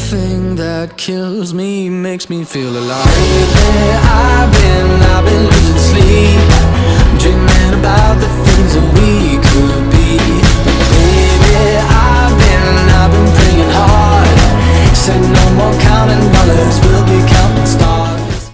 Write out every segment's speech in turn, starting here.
thing that kills me, makes me feel alive. Lately I've been losing sleep, dreaming about the things that we could be. But baby, I've been praying hard. Said no more counting dollars, we'll be counting stars.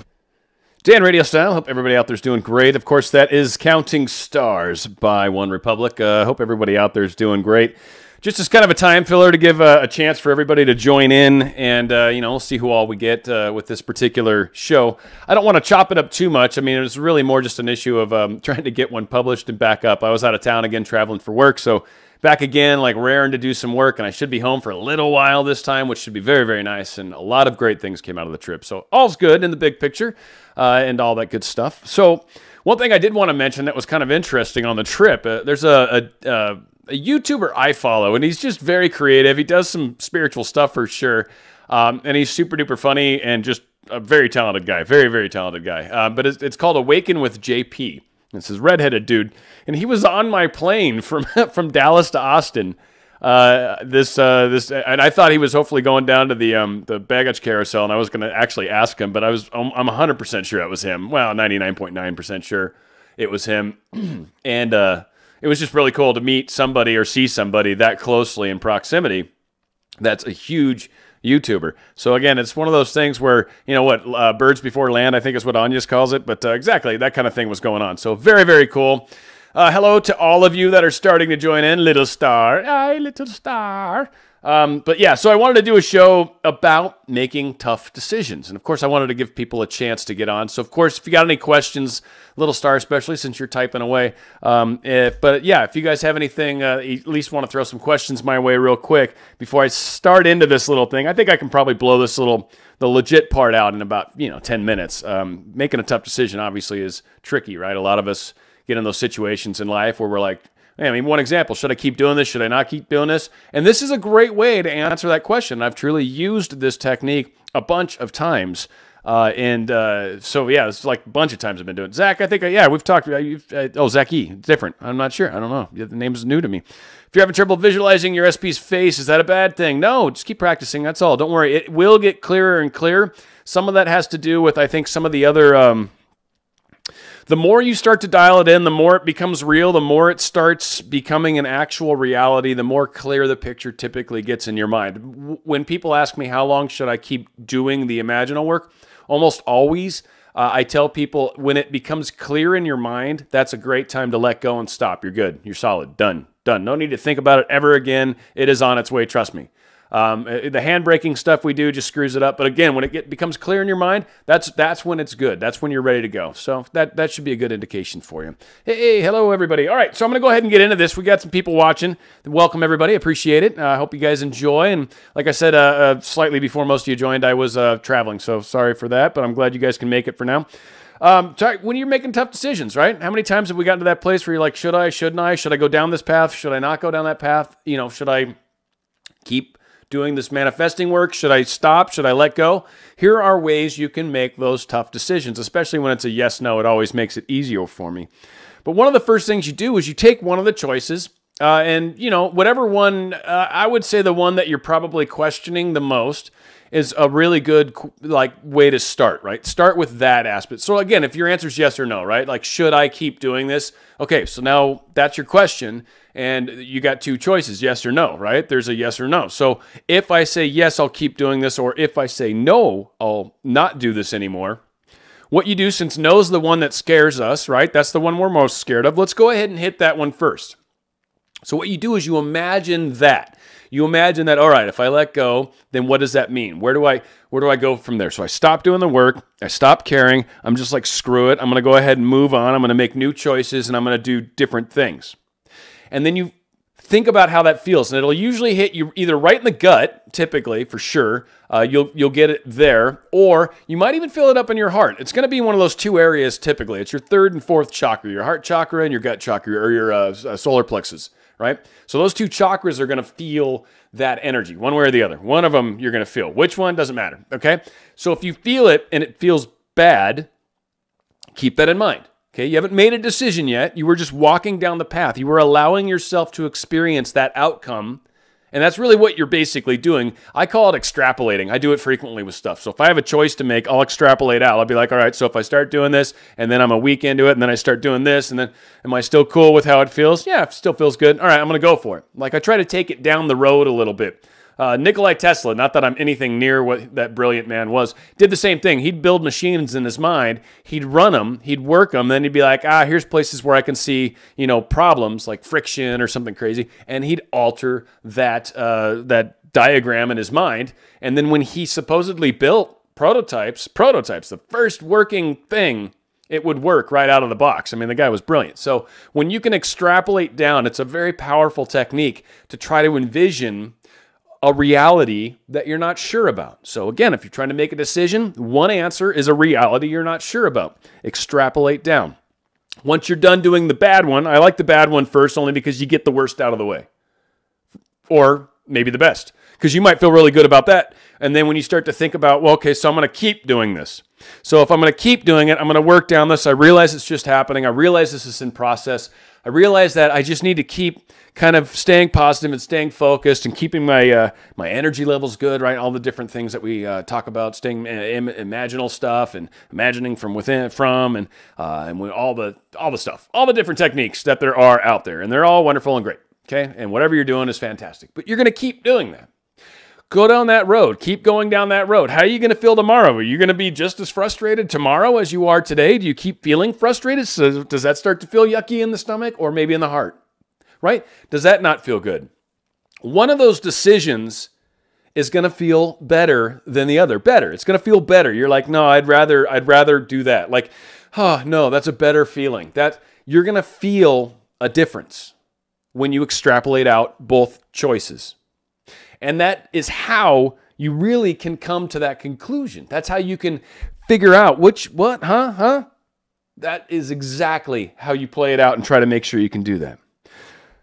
Dan RadioStyle, hope everybody out there's doing great. Of course, that is Counting Stars by One Republic. Hope everybody out there is doing great. Just as kind of a time filler to give a chance for everybody to join in and, we'll see who all we get with this particular show. I don't want to chop it up too much. I mean, it was really more just an issue of trying to get one published and back up. I was out of town again traveling for work, so back again, like raring to do some work, and I should be home for a little while this time, which should be very, very nice, and a lot of great things came out of the trip. So all's good in the big picture and all that good stuff. So one thing I did want to mention that was kind of interesting on the trip, there's a YouTuber I follow, and he's just very creative. He does some spiritual stuff for sure, and he's super duper funny and just a very talented guy, very, very talented guy. But it's called Awaken with JP. It's this redheaded dude, and he was on my plane from Dallas to Austin. And I thought he was hopefully going down to the baggage carousel, and I was going to actually ask him, but I'm 100% sure it was him. Well, 99.9% sure it was him, and it was just really cool to meet somebody or see somebody that closely in proximity. That's a huge YouTuber. So again, it's one of those things where, birds before land, I think is what Anya's calls it. But exactly, that kind of thing was going on. So very, very cool. Hello to all of you that are starting to join in. Little star. Hi, little star. But yeah, so I wanted to do a show about making tough decisions. And of course, I wanted to give people a chance to get on. So of course, if you got any questions, Little Star, especially since you're typing away. If you guys have anything, at least want to throw some questions my way real quick before I start into this little thing. I think I can probably blow the legit part out in about, 10 minutes. Making a tough decision obviously is tricky, right? A lot of us get in those situations in life where we're like, one example, should I keep doing this? Should I not keep doing this? And this is a great way to answer that question. I've truly used this technique a bunch of times. It's like a bunch of times I've been doing it. Zach, I think, we've talked about, Zach E. Different. I'm not sure. I don't know. The name is new to me. If you're having trouble visualizing your SP's face, is that a bad thing? No, just keep practicing. That's all. Don't worry. It will get clearer and clearer. Some of that has to do with, I think, some of the other, the more you start to dial it in, the more it becomes real, the more it starts becoming an actual reality, the more clear the picture typically gets in your mind. When people ask me how long should I keep doing the imaginal work, almost always I tell people when it becomes clear in your mind, that's a great time to let go and stop. You're good. You're solid. Done. No need to think about it ever again. It is on its way. Trust me. The hand-braking stuff we do just screws it up. But again, when it becomes clear in your mind, that's when it's good. That's when you're ready to go. So that should be a good indication for you. Hey, hello, everybody. All right, so I'm going to go ahead and get into this. We got some people watching. Welcome, everybody. Appreciate it. I hope you guys enjoy. And like I said, slightly before most of you joined, I was traveling. So sorry for that, but I'm glad you guys can make it for now. When you're making tough decisions, right? How many times have we gotten to that place where you're like, should I, shouldn't I? Should I go down this path? Should I not go down that path? Should I keep doing this manifesting work? Should I stop? Should I let go? Here are ways you can make those tough decisions, especially when it's a yes, no. It always makes it easier for me. But one of the first things you do is you take one of the choices whatever one, I would say the one that you're probably questioning the most is a really good way to start, right? Start with that aspect. So again, if your answer is yes or no, right? Like, should I keep doing this? Okay, so now that's your question, and you got two choices, yes or no, right? There's a yes or no. So if I say yes, I'll keep doing this, or if I say no, I'll not do this anymore. What you do, since no is the one that scares us, right? That's the one we're most scared of. Let's go ahead and hit that one first. So what you do is you imagine that. You imagine that, all right, if I let go, then what does that mean? Where do I go from there? So I stop doing the work. I stop caring. I'm just like, screw it. I'm going to go ahead and move on. I'm going to make new choices, and I'm going to do different things. And then you think about how that feels, and it'll usually hit you either right in the gut, typically, for sure. You'll get it there, or you might even feel it up in your heart. It's going to be one of those two areas typically. It's your third and fourth chakra, your heart chakra and your gut chakra, or your solar plexus. Right? So those two chakras are going to feel that energy, one way or the other. One of them you're going to feel. Which one? Doesn't matter. Okay? So if you feel it and it feels bad, keep that in mind. Okay? You haven't made a decision yet. You were just walking down the path. You were allowing yourself to experience that outcome, And that's really what you're basically doing. I call it extrapolating. I do it frequently with stuff. So if I have a choice to make, I'll extrapolate out. I'll be like, all right, so if I start doing this, and then I'm a week into it, and then I start doing this, and then am I still cool with how it feels? Yeah, it still feels good. All right, I'm going to go for it. Like I try to take it down the road a little bit. Nikolai Tesla, not that I'm anything near what that brilliant man was, did the same thing. He'd build machines in his mind. He'd run them. He'd work them. Then he'd be like, here's places where I can see, problems like friction or something crazy. And he'd alter that diagram in his mind. And then when he supposedly built prototypes, the first working thing, it would work right out of the box. I mean, the guy was brilliant. So when you can extrapolate down, it's a very powerful technique to try to envision a reality that you're not sure about. So again, if you're trying to make a decision, one answer is a reality you're not sure about. Extrapolate down. Once you're done doing the bad one, I like the bad one first only because you get the worst out of the way. Or maybe the best, because you might feel really good about that. And then when you start to think about, well, okay, so I'm going to keep doing this. So if I'm going to keep doing it, I'm going to work down this. I realize it's just happening. I realize this is in process. I realize that I just need to keep kind of staying positive and staying focused and keeping my my energy levels good, right? All the different things that we talk about, staying imaginal stuff and imagining from within, and all the stuff, all the different techniques that there are out there, and they're all wonderful and great, okay? And whatever you're doing is fantastic, but you're going to keep doing that. Go down that road. Keep going down that road. How are you going to feel tomorrow? Are you going to be just as frustrated tomorrow as you are today? Do you keep feeling frustrated? So does that start to feel yucky in the stomach or maybe in the heart? Right? Does that not feel good? One of those decisions is going to feel better than the other. Better. It's going to feel better. You're like, no, I'd rather do that. Like, no, that's a better feeling. That you're going to feel a difference when you extrapolate out both choices. And that is how you really can come to that conclusion. That's how you can figure out That is exactly how you play it out and try to make sure you can do that.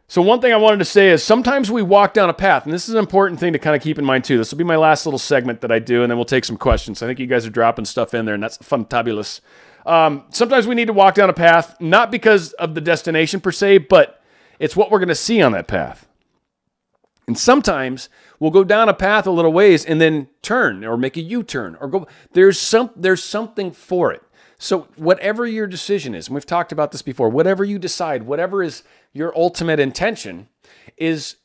So one thing I wanted to say is sometimes we walk down a path, and this is an important thing to kind of keep in mind too. This will be my last little segment that I do, and then we'll take some questions. I think you guys are dropping stuff in there, and that's fantabulous. Sometimes we need to walk down a path, not because of the destination per se, but it's what we're going to see on that path. And sometimes we'll go down a path a little ways and then turn or make a U-turn or go. There's something for it. So whatever your decision is, and we've talked about this before, whatever you decide, whatever is your ultimate intention is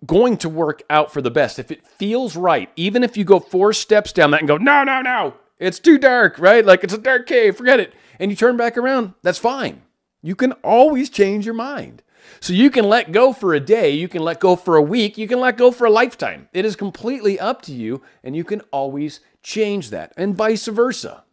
going to work out for the best. If it feels right, even if you go 4 steps down that and go, no, it's too dark, right? Like it's a dark cave, forget it. And you turn back around, that's fine. You can always change your mind. So you can let go for a day, you can let go for a week, you can let go for a lifetime. It is completely up to you, and you can always change that, and vice versa.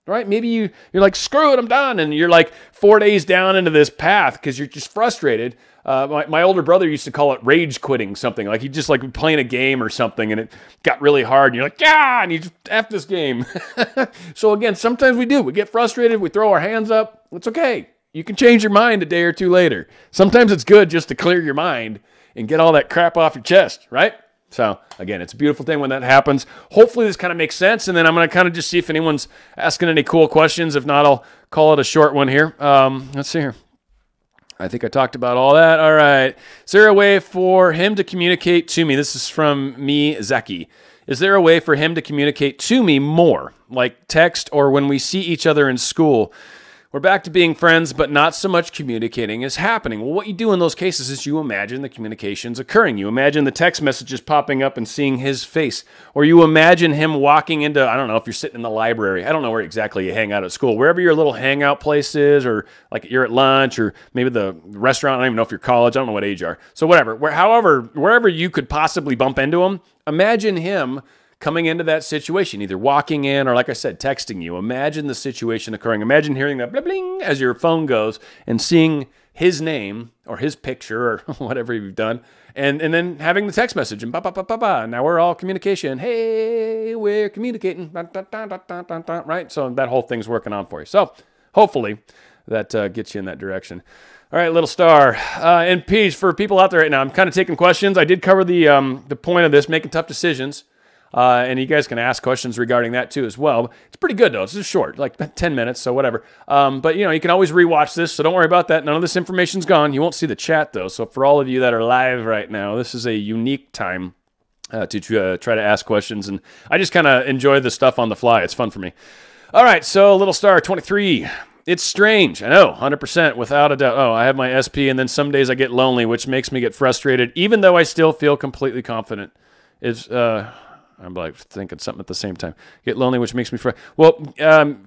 Right? Maybe you're like, screw it, I'm done. And you're like 4 days down into this path because you're just frustrated. My older brother used to call it rage quitting something. Like he just like playing a game or something and it got really hard. And you're like, and you just F this game. So again, sometimes we do. We get frustrated. We throw our hands up. It's okay. You can change your mind a day or two later. Sometimes it's good just to clear your mind and get all that crap off your chest, right? So, again, it's a beautiful thing when that happens. Hopefully this kind of makes sense, and then I'm going to kind of just see if anyone's asking any cool questions. If not, I'll call it a short one here. Let's see here. I think I talked about all that. All right. Is there a way for him to communicate to me? This is from me, Zeki. Is there a way for him to communicate to me more, like text or when we see each other in school? We're back to being friends, but not so much communicating is happening. Well, what you do in those cases is you imagine the communications occurring. You imagine the text messages popping up and seeing his face. Or you imagine him walking into, I don't know, if you're sitting in the library. I don't know where exactly you hang out at school. Wherever your little hangout place is, or like you're at lunch, or maybe the restaurant. I don't even know if you're college. I don't know what age you are. So whatever. Wherever you could possibly bump into him, imagine him coming into that situation, either walking in or, like I said, texting you. Imagine the situation occurring. Imagine hearing that bling bling as your phone goes and seeing his name or his picture or whatever you've done, and then having the text message and now we're all communication. Hey, we're communicating. Right? So that whole thing's working on for you. So hopefully that gets you in that direction. All right, little star. And peace for people out there right now. I'm kind of taking questions. I did cover the point of this, making tough decisions. And you guys can ask questions regarding that too as well. It's pretty good though. It's just short, like 10 minutes, so whatever. But you can always rewatch this, so don't worry about that. None of this information's gone. You won't see the chat though. So for all of you that are live right now, this is a unique time to try to ask questions. And I just kind of enjoy the stuff on the fly. It's fun for me. All right, so Little Star 23. It's strange. I know, 100%, without a doubt. Oh, I have my SP, and then some days I get lonely, which makes me get frustrated, even though I still feel completely confident. I'm like thinking something at the same time. Get lonely, which makes me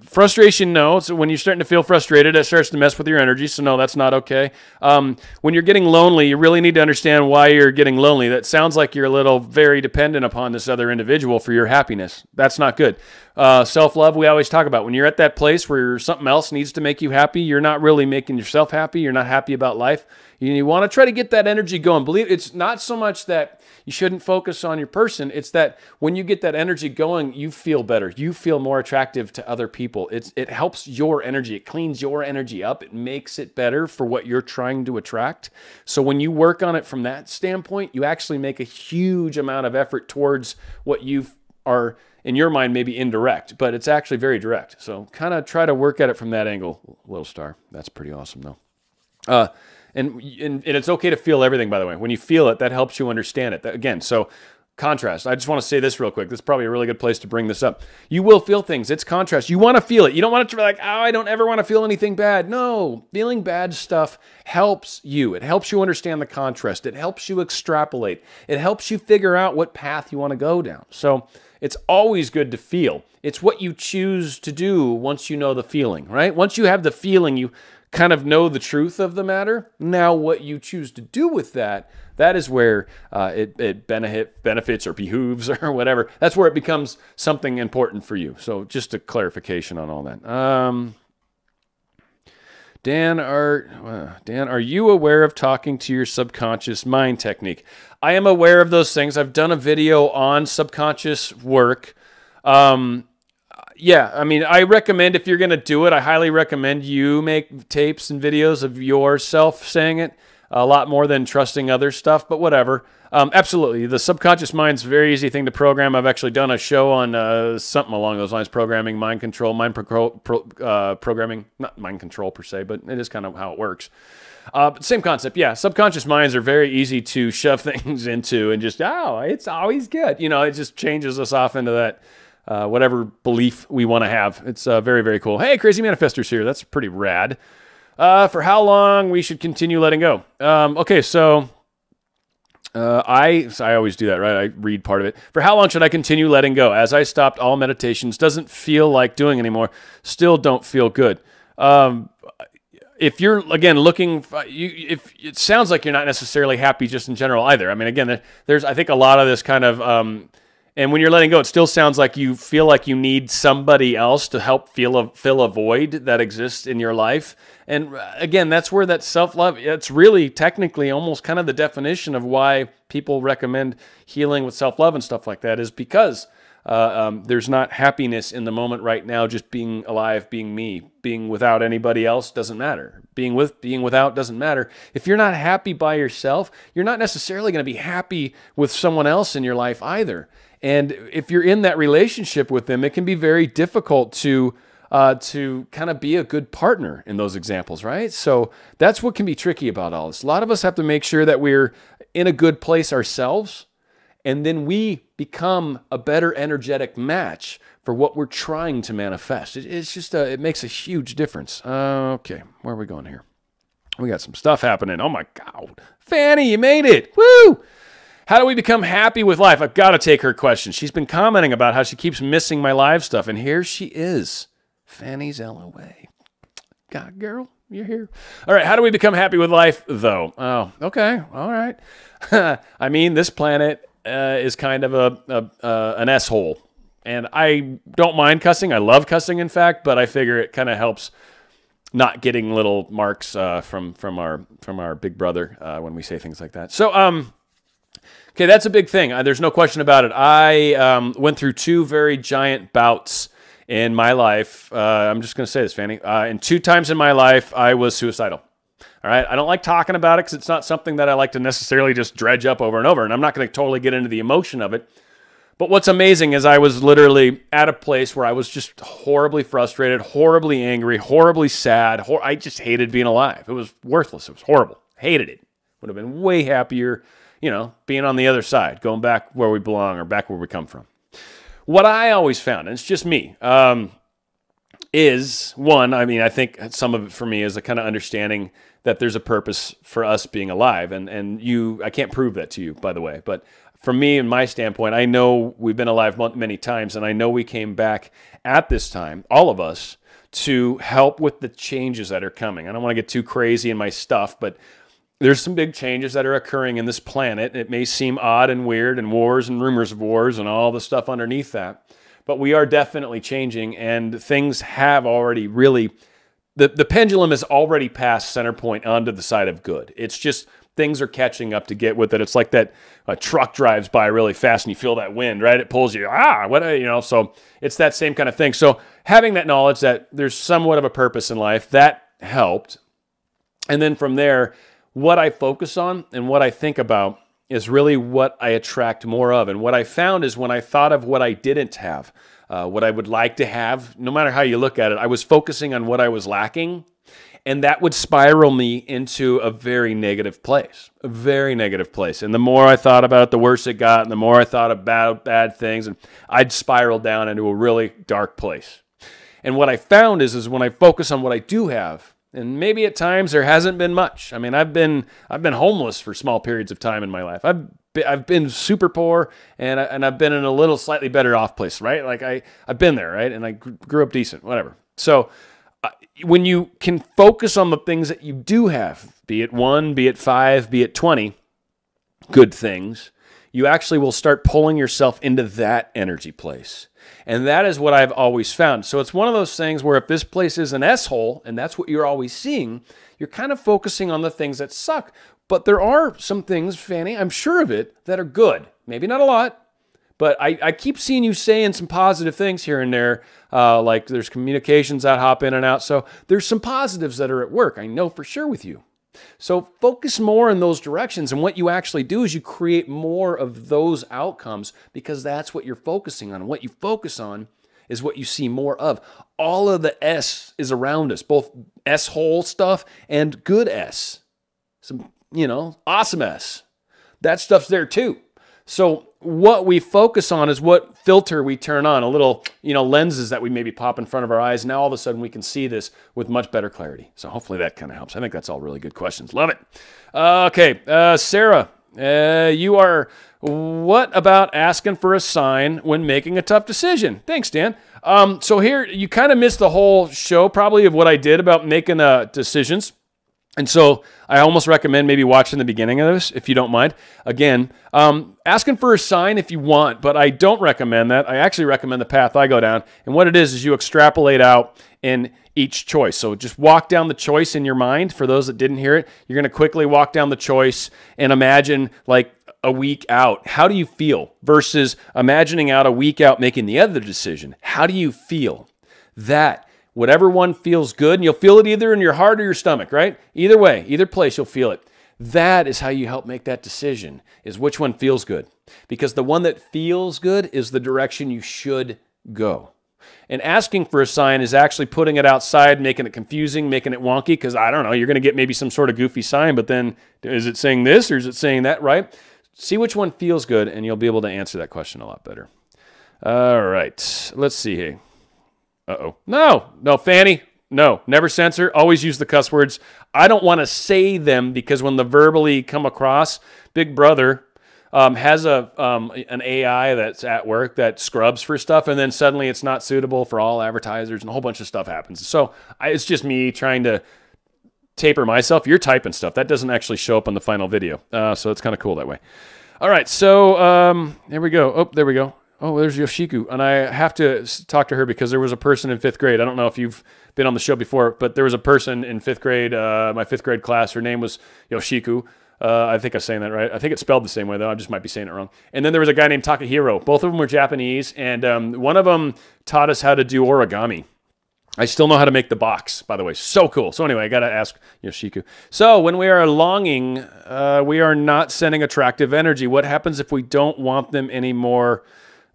frustration, no. So when you're starting to feel frustrated, it starts to mess with your energy. So no, that's not okay. When you're getting lonely, you really need to understand why you're getting lonely. That sounds like you're a little very dependent upon this other individual for your happiness. That's not good. Self-love, we always talk about. When you're at that place where something else needs to make you happy, you're not really making yourself happy. You're not happy about life. You want to try to get that energy going. Believe it's not so much that you shouldn't focus on your person. It's that when you get that energy going, you feel better. You feel more attractive to other people. It helps your energy. It cleans your energy up. It makes it better for what you're trying to attract. So when you work on it from that standpoint, you actually make a huge amount of effort towards what you are, in your mind, maybe indirect, but it's actually very direct. So kind of try to work at it from that angle, Little Star. That's pretty awesome, though. And it's okay to feel everything, by the way. When you feel it, that helps you understand it. Again, so contrast. I just want to say this real quick. This is probably a really good place to bring this up. You will feel things. It's contrast. You want to feel it. You don't want it to be like, oh, I don't ever want to feel anything bad. No, feeling bad stuff helps you. It helps you understand the contrast. It helps you extrapolate. It helps you figure out what path you want to go down. So it's always good to feel. It's what you choose to do once you know the feeling, right? Once you have the feeling, you kind of know the truth of the matter. Now, what you choose to do with that is where it benefits or behooves or whatever. That's where it becomes something important for you. So just a clarification on all that. Dan, are you aware of talking to your subconscious mind technique? I am aware of those things. I've done a video on subconscious work. Yeah, I mean, I recommend if you're going to do it, I highly recommend you make tapes and videos of yourself saying it a lot more than trusting other stuff, but whatever. Absolutely. The subconscious mind's a very easy thing to program. I've actually done a show on something along those lines, programming, programming, not mind control per se, but it is kind of how it works. Same concept, yeah. Subconscious minds are very easy to shove things into and just, it's always good. It just changes us off into that whatever belief we want to have. It's very, very cool. Hey, Crazy Manifestor's here. That's pretty rad. For how long we should continue letting go? Okay, so I always do that, right? I read part of it. For how long should I continue letting go? As I stopped all meditations, doesn't feel like doing anymore. Still don't feel good. If you're, again, if it sounds like you're not necessarily happy just in general either. I mean, again, there's, I think, a lot of this kind of, and when you're letting go, it still sounds like you feel like you need somebody else to help fill a void that exists in your life. And again, that's where that self-love, it's really technically almost kind of the definition of why people recommend healing with self-love and stuff like that, is because there's not happiness in the moment right now. Just being alive, being me, being without anybody else doesn't matter. Being without doesn't matter. If you're not happy by yourself, you're not necessarily going to be happy with someone else in your life either. And if you're in that relationship with them, it can be very difficult to kind of be a good partner in those examples, right? So that's what can be tricky about all this. A lot of us have to make sure that we're in a good place ourselves, and then we become a better energetic match for what we're trying to manifest. It's just, it makes a huge difference. Okay, where are we going here? We got some stuff happening. Oh my God. Fanny, you made it. Woo! How do we become happy with life? I've got to take her question. She's been commenting about how she keeps missing my live stuff, and here she is. Fanny's LOA. God, girl, you're here. All right, how do we become happy with life, though? Oh, okay, all right. I mean, this planet is kind of an S-hole, and I don't mind cussing. I love cussing, in fact, but I figure it kind of helps not getting little marks from our big brother when we say things like that. So, okay, that's a big thing. There's no question about it. I went through two very giant bouts in my life. I'm just going to say this, Fanny. And 2 times in my life, I was suicidal. All right? I don't like talking about it because it's not something that I like to necessarily just dredge up over and over. And I'm not going to totally get into the emotion of it. But what's amazing is I was literally at a place where I was just horribly frustrated, horribly angry, horribly sad. I just hated being alive. It was worthless. It was horrible. Hated it. Would have been way happier, being on the other side, going back where we belong or back where we come from. What I always found, and it's just me, is one, I think some of it for me is a kind of understanding that there's a purpose for us being alive. And I can't prove that to you, by the way, but from me and my standpoint, I know we've been alive many times, and I know we came back at this time, all of us, to help with the changes that are coming. I don't want to get too crazy in my stuff, but there's some big changes that are occurring in this planet. It may seem odd and weird, and wars and rumors of wars and all the stuff underneath that, but we are definitely changing, and things have already really, the pendulum has already passed center point onto the side of good. It's just things are catching up to get with it. It's like that a truck drives by really fast and you feel that wind, right? It pulls you, so it's that same kind of thing. So having that knowledge that there's somewhat of a purpose in life, that helped. And then from there, what I focus on and what I think about is really what I attract more of. And what I found is when I thought of what I didn't have, what I would like to have, no matter how you look at it, I was focusing on what I was lacking. And that would spiral me into a very negative place, And the more I thought about it, the worse it got. And the more I thought about bad things, and I'd spiral down into a really dark place. And what I found is when I focus on what I do have, and maybe at times there hasn't been much. I've been homeless for small periods of time in my life. I've been super poor, and I've been in a little slightly better off place, right? Like I've been there, right? And I grew up decent, whatever. So when you can focus on the things that you do have, be it 1, be it 5, be it 20 good things, you actually will start pulling yourself into that energy place. And that is what I've always found. So it's one of those things where if this place is an S-hole, and that's what you're always seeing, you're kind of focusing on the things that suck. But there are some things, Fanny, I'm sure of it, that are good. Maybe not a lot. But I keep seeing you saying some positive things here and there, like there's communications that hop in and out. So there's some positives that are at work, I know for sure with you. So focus more in those directions. And what you actually do is you create more of those outcomes because that's what you're focusing on. And what you focus on is what you see more of. All of the S is around us, both S-hole stuff and good S. Some, awesome S. That stuff's there too. So what we focus on is what filter we turn on, a little, lenses that we maybe pop in front of our eyes. Now all of a sudden we can see this with much better clarity. So hopefully that kind of helps. I think that's all really good questions. Love it. Okay, Sarah, what about asking for a sign when making a tough decision? Thanks, Dan. So here, you kind of missed the whole show probably of what I did about making decisions. And so I almost recommend maybe watching the beginning of this, if you don't mind. Again, asking for a sign if you want, but I don't recommend that. I actually recommend the path I go down. And what it is you extrapolate out in each choice. So just walk down the choice in your mind. For those that didn't hear it, you're going to quickly walk down the choice and imagine like a week out. How do you feel? Versus imagining out a week out making the other decision. How do you feel? Whatever one feels good, and you'll feel it either in your heart or your stomach, right? Either way, either place, you'll feel it. That is how you help make that decision, is which one feels good. Because the one that feels good is the direction you should go. And asking for a sign is actually putting it outside, making it confusing, making it wonky, because I don't know, you're going to get maybe some sort of goofy sign, but then is it saying this or is it saying that, right? See which one feels good, and you'll be able to answer that question a lot better. All right, let's see here. Uh-oh. No, Fanny. No, never censor. Always use the cuss words. I don't want to say them because when they verbally come across, Big Brother has an AI that's at work that scrubs for stuff, and then suddenly it's not suitable for all advertisers, and a whole bunch of stuff happens. So it's just me trying to taper myself. You're typing stuff. That doesn't actually show up on the final video, so it's kind of cool that way. All right, so here we go. Oh, there we go. Oh, there's Yoshiku, and I have to talk to her because there was a person in 5th grade. I don't know if you've been on the show before, but there was a person in 5th grade, my 5th grade class. Her name was Yoshiku. I think I'm saying that right. I think it's spelled the same way, though. I just might be saying it wrong. And then there was a guy named Takahiro. Both of them were Japanese, and one of them taught us how to do origami. I still know how to make the box, by the way. So cool. So anyway, I got to ask Yoshiku. So when we are longing, we are not sending attractive energy. What happens if we don't want them anymore?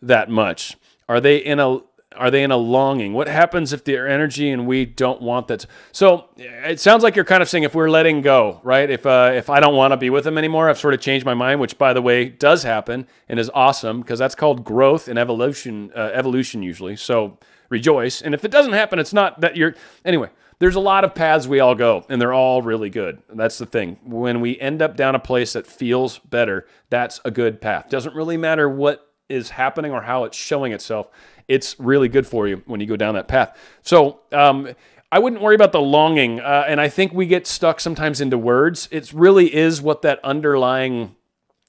that much? Are they in a longing? What happens if their energy and we don't want that? So it sounds like you're kind of saying if we're letting go, right? If I don't want to be with them anymore, I've sort of changed my mind, which by the way does happen and is awesome because that's called growth and evolution usually. So rejoice. And if it doesn't happen, it's not that you're anyway. There's a lot of paths we all go, and they're all really good. That's the thing. When we end up down a place that feels better, that's a good path. Doesn't really matter what is happening or how it's showing itself. It's really good for you when you go down that path. So I wouldn't worry about the longing, and I think we get stuck sometimes into words. It really is what that underlying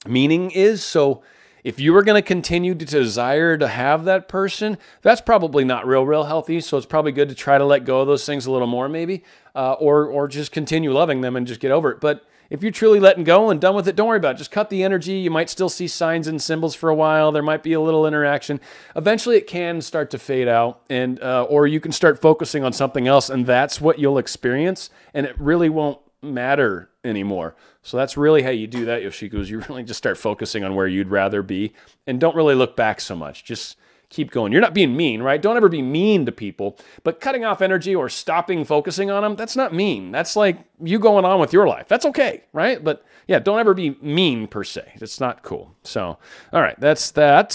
meaning is. So if you were going to continue to desire to have that person, that's probably not real healthy. So it's probably good to try to let go of those things a little more maybe, or just continue loving them and just get over it. But if you're truly letting go and done with it, don't worry about it. Just cut the energy. You might still see signs and symbols for a while. There might be a little interaction. Eventually it can start to fade out, and or you can start focusing on something else, and that's what you'll experience, and it really won't matter anymore. So that's really how you do that, Yoshiko, is you really just start focusing on where you'd rather be and don't really look back so much. Just keep going. You're not being mean, right? Don't ever be mean to people, but cutting off energy or stopping focusing on them, that's not mean. That's like you going on with your life. That's okay, right? But yeah, don't ever be mean per se. It's not cool. So, all right, that's that.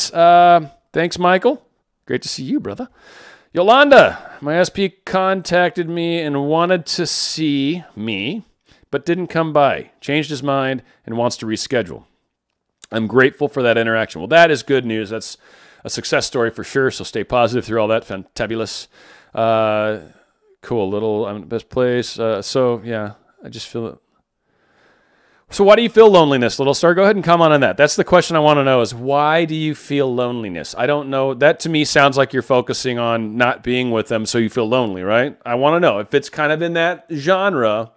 Thanks, Michael. Great to see you, brother. Yolanda, my SP contacted me and wanted to see me, but didn't come by, changed his mind, and wants to reschedule. I'm grateful for that interaction. Well, that is good news. That's a success story for sure, so stay positive through all that. Fantabulous. Cool. Little, I'm in the best place. So, yeah, I just feel it. So why do you feel loneliness, Little Star? Go ahead and comment on that. That's the question I want to know is why do you feel loneliness? I don't know. That to me sounds like you're focusing on not being with them so you feel lonely, right? I want to know if it's kind of in that genre.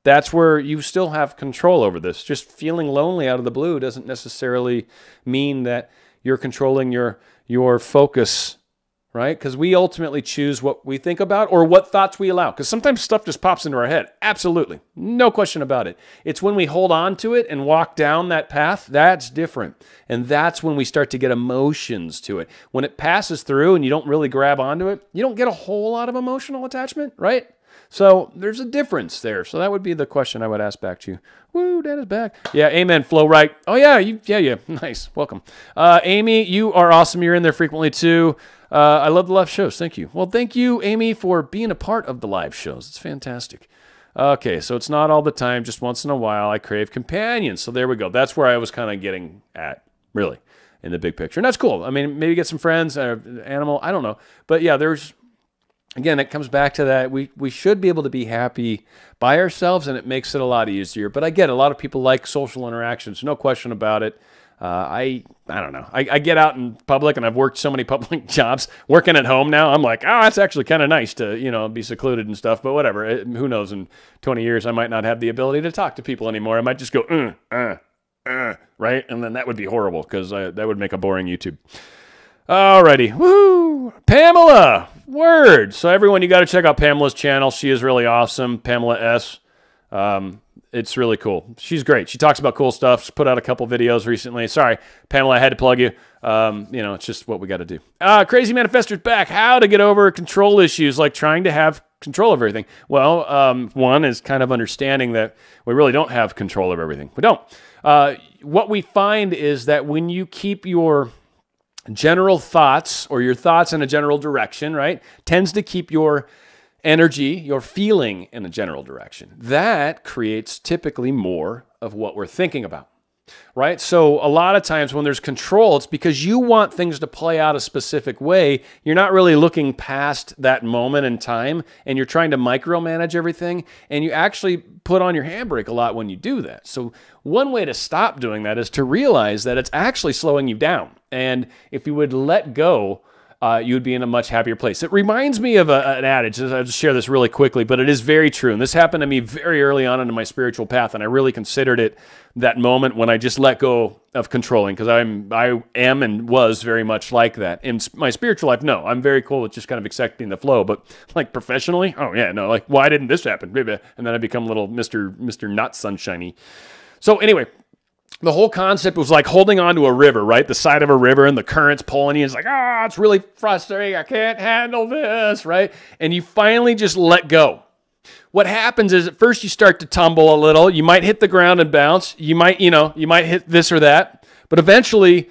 That's where you still have control over this. Just feeling lonely out of the blue doesn't necessarily mean that you're controlling your focus, right? Because we ultimately choose what we think about or what thoughts we allow. Because sometimes stuff just pops into our head. Absolutely. No question about it. It's when we hold on to it and walk down that path, that's different. And that's when we start to get emotions to it. When it passes through and you don't really grab onto it, you don't get a whole lot of emotional attachment, right? So there's a difference there. So that would be the question I would ask back to you. Woo, Dad is back. Yeah, amen, Flow Right. Oh, yeah, yeah. Nice. Welcome. Amy, you are awesome. You're in there frequently, too. I love the live shows. Thank you. Well, thank you, Amy, for being a part of the live shows. It's fantastic. Okay, so it's not all the time. Just once in a while, I crave companions. So there we go. That's where I was kind of getting at, really, in the big picture. And that's cool. I mean, maybe get some friends, animal, I don't know. But, yeah, again, it comes back to that. We should be able to be happy by ourselves, and it makes it a lot easier. But I get it. A lot of people like social interactions. No question about it. I don't know. I get out in public, and I've worked so many public jobs. Working at home now, I'm like, oh, that's actually kind of nice to, be secluded and stuff. But whatever. Who knows? In 20 years, I might not have the ability to talk to people anymore. I might just go, right? And then that would be horrible because that would make a boring YouTube. Alrighty. Woo! Pamela! Word! So everyone, you got to check out Pamela's channel. She is really awesome. Pamela S. It's really cool. She's great. She talks about cool stuff. She's put out a couple videos recently. Sorry, Pamela, I had to plug you. It's just what we got to do. Crazy Manifestor's back. How to get over control issues, like trying to have control of everything. Well, one is kind of understanding that we really don't have control of everything. We don't. What we find is that when you keep your general thoughts or your thoughts in a general direction, right, tends to keep your energy, your feeling in a general direction. That creates typically more of what we're thinking about, right? So a lot of times when there's control, it's because you want things to play out a specific way. You're not really looking past that moment in time, and you're trying to micromanage everything, and you actually put on your handbrake a lot when you do that. So one way to stop doing that is to realize that it's actually slowing you down. And if you would let go, you would be in a much happier place. It reminds me of an adage. I'll just share this really quickly, but it is very true. And this happened to me very early on in my spiritual path, and I really considered it that moment when I just let go of controlling, because I am and was very much like that. In my spiritual life, no, I'm very cool with just kind of accepting the flow. But like professionally, oh yeah, no, like why didn't this happen? And then I become a little Mr. Not Sunshiny. So anyway, the whole concept was like holding onto a river, right? The side of a river and the current's pulling you. It's like, it's really frustrating. I can't handle this, right? And you finally just let go. What happens is at first you start to tumble a little. You might hit the ground and bounce. You might hit this or that. But eventually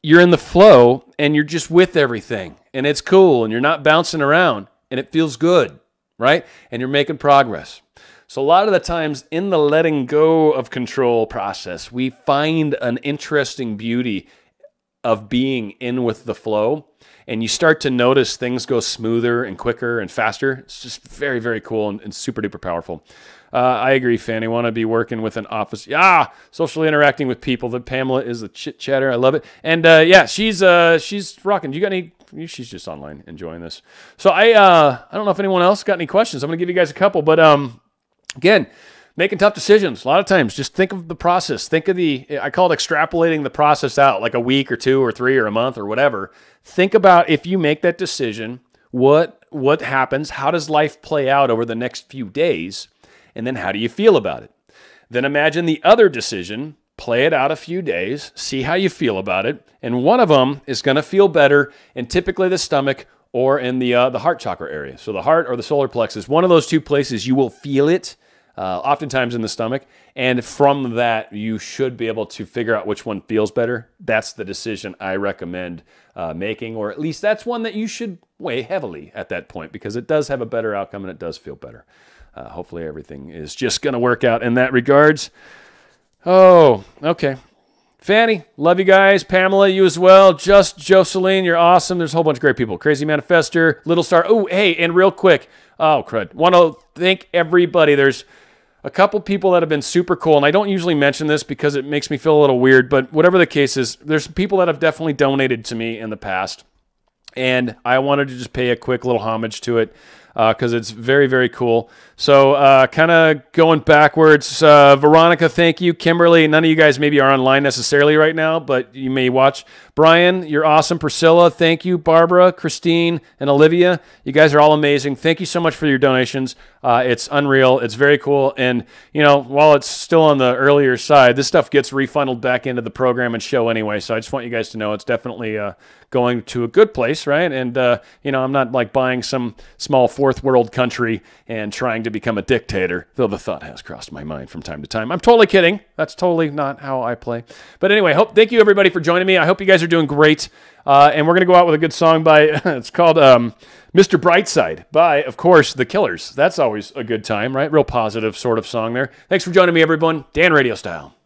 you're in the flow and you're just with everything. And it's cool and you're not bouncing around and it feels good, right? And you're making progress. So a lot of the times in the letting go of control process, we find an interesting beauty of being in with the flow, and you start to notice things go smoother and quicker and faster. It's just very, very cool and super duper powerful. I agree, Fanny. Want to be working with an office. Socially interacting with people. That Pamela is the chit chatter. I love it. And she's rocking. Do you got any? She's just online enjoying this. So I don't know if anyone else got any questions. I'm going to give you guys a couple, but again, making tough decisions. A lot of times, just think of the process. Think of I call it extrapolating the process out, like a week or 2 or 3 or a month or whatever. Think about if you make that decision, what happens? How does life play out over the next few days? And then how do you feel about it? Then imagine the other decision, play it out a few days, see how you feel about it. And one of them is going to feel better in typically the stomach or in the heart chakra area. So the heart or the solar plexus, one of those two places, you will feel it, oftentimes in the stomach. And from that, you should be able to figure out which one feels better. That's the decision I recommend making, or at least that's one that you should weigh heavily at that point because it does have a better outcome and it does feel better. Hopefully everything is just going to work out in that regards. Oh, okay. Fanny, love you guys. Pamela, you as well. Just Jocelyn, you're awesome. There's a whole bunch of great people. Crazy Manifester, Little Star. Oh, hey, and real quick. Oh, crud. Want to thank everybody. There's a couple people that have been super cool, and I don't usually mention this because it makes me feel a little weird, but whatever the case is, there's people that have definitely donated to me in the past, and I wanted to just pay a quick little homage to it because it's very, very cool. So kind of going backwards, Veronica, thank you. Kimberly, none of you guys maybe are online necessarily right now, but you may watch. Brian, you're awesome. Priscilla, thank you. Barbara, Christine, and Olivia, you guys are all amazing. Thank you so much for your donations. It's unreal. It's very cool. And, while it's still on the earlier side, this stuff gets refunneled back into the program and show anyway. So I just want you guys to know it's definitely going to a good place, right? And, I'm not like buying some small fourth world country and trying to become a dictator, though the thought has crossed my mind from time to time. I'm totally kidding. That's totally not how I play. But anyway, thank you everybody for joining me. I hope you guys are doing great. And we're going to go out with a good song by, it's called Mr. Brightside by, of course, The Killers. That's always a good time, right? Real positive sort of song there. Thanks for joining me, everyone. Dan Radio Style.